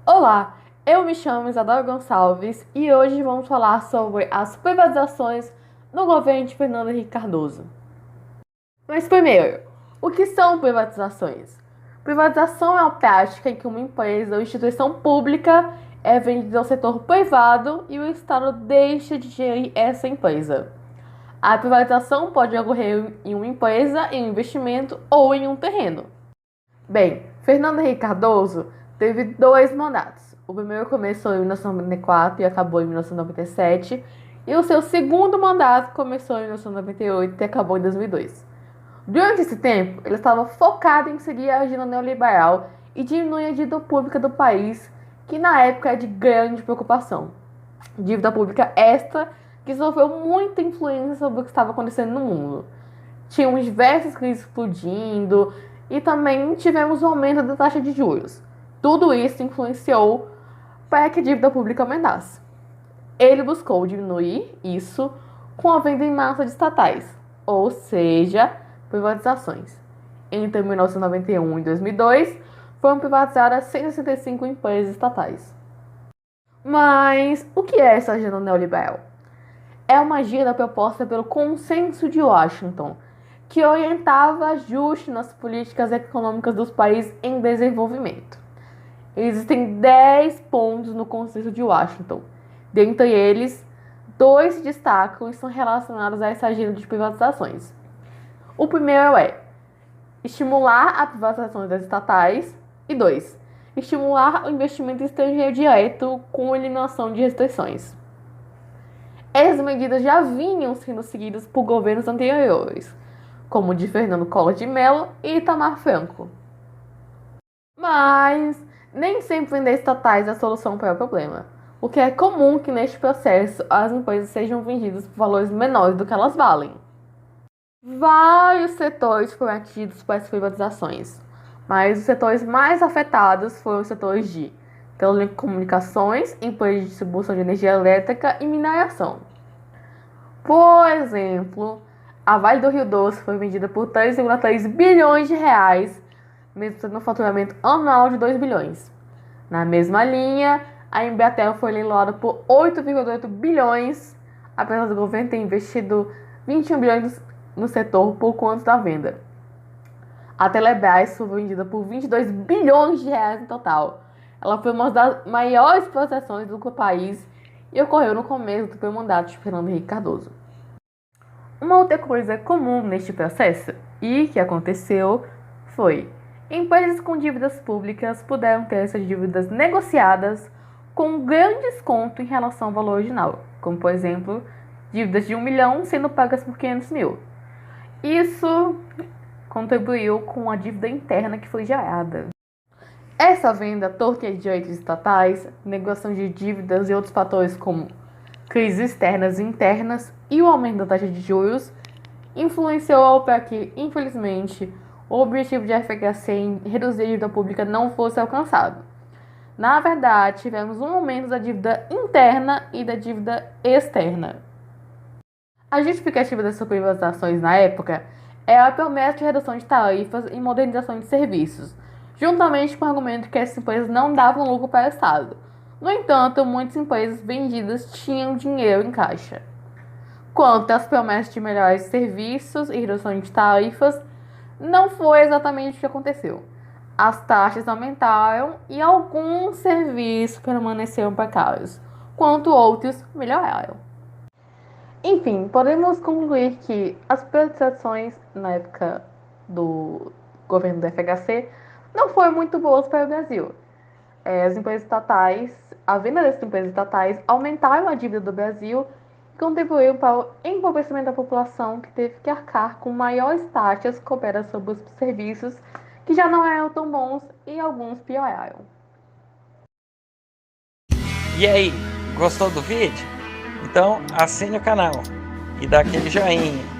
Olá, eu me chamo Isadora Gonçalves e hoje vamos falar sobre as privatizações no governo de Fernando Henrique Cardoso. Mas primeiro, o que são privatizações? Privatização é uma prática em que uma empresa ou instituição pública é vendida ao setor privado e o Estado deixa de gerir essa empresa. A privatização pode ocorrer em uma empresa, em um investimento ou em um terreno. Bem, Fernando Henrique Cardoso teve dois mandatos. O primeiro começou em 1994 e acabou em 1997, e o seu segundo mandato começou em 1998 e acabou em 2002. Durante esse tempo, ele estava focado em seguir a agenda neoliberal e diminuir a dívida pública do país, que na época é de grande preocupação. Dívida pública esta que sofreu muita influência sobre o que estava acontecendo no mundo. Tínhamos diversas crises explodindo e também tivemos um aumento da taxa de juros. Tudo isso influenciou para que a dívida pública aumentasse. Ele buscou diminuir isso com a venda em massa de estatais, ou seja, privatizações. Entre 1991 e 2002, foram privatizadas 165 empresas estatais. Mas o que é essa agenda neoliberal? É uma agenda proposta pelo Consenso de Washington, que orientava ajustes nas políticas econômicas dos países em desenvolvimento. Existem 10 pontos no Consenso de Washington. Dentre eles, 2 se destacam e são relacionados a essa agenda de privatizações. O primeiro é estimular a privatização das estatais e 2, estimular o investimento estrangeiro direto com eliminação de restrições. Essas medidas já vinham sendo seguidas por governos anteriores, como o de Fernando Collor de Mello e Itamar Franco. Mas nem sempre vender estatais é a solução para o problema, porque é comum que neste processo as empresas sejam vendidas por valores menores do que elas valem. Vários setores foram atingidos por essas privatizações, mas os setores mais afetados foram os setores de telecomunicações, empresas de distribuição de energia elétrica e mineração. Por exemplo, a Vale do Rio Doce foi vendida por 3,3 bilhões de reais, mesmo tendo um faturamento anual de 2 bilhões. Na mesma linha, a Embratel foi leiloada por 8,8 bilhões, apesar do governo ter investido 21 bilhões no setor pouco antes da venda. A Telebrás foi vendida por 22 bilhões de reais no total. Ela foi uma das maiores privatizações do país e ocorreu no começo do primeiro mandato de Fernando Henrique Cardoso. Uma outra coisa comum neste processo e que aconteceu foi empresas com dívidas públicas puderam ter essas dívidas negociadas com um grande desconto em relação ao valor original, como por exemplo, dívidas de 1 milhão sendo pagas por 500 mil. Isso contribuiu com a dívida interna que foi gerada. Essa venda torta de direitos estatais, negociação de dívidas e outros fatores como crises externas e internas e o aumento da taxa de juros influenciou para que, infelizmente, o objetivo de FHC em reduzir a dívida pública não fosse alcançado. Na verdade, tivemos um aumento da dívida interna e da dívida externa. A justificativa dessas privatizações na época era a promessa de redução de tarifas e modernização de serviços, juntamente com o argumento que essas empresas não davam lucro para o Estado. No entanto, muitas empresas vendidas tinham dinheiro em caixa. Quanto às promessas de melhores serviços e redução de tarifas, não foi exatamente o que aconteceu. As taxas aumentaram e alguns serviços permaneceram precários, enquanto outros melhoraram. Enfim, podemos concluir que as privatizações na época do governo do FHC não foram muito boas para o Brasil. As empresas estatais, a venda dessas empresas estatais aumentaram a dívida do Brasil e contribuíram para o empobrecimento da população, que teve que arcar com maiores taxas cobradas sobre os serviços que já não eram tão bons e alguns pioraram. E aí, gostou do vídeo? Então assine o canal e dá aquele joinha.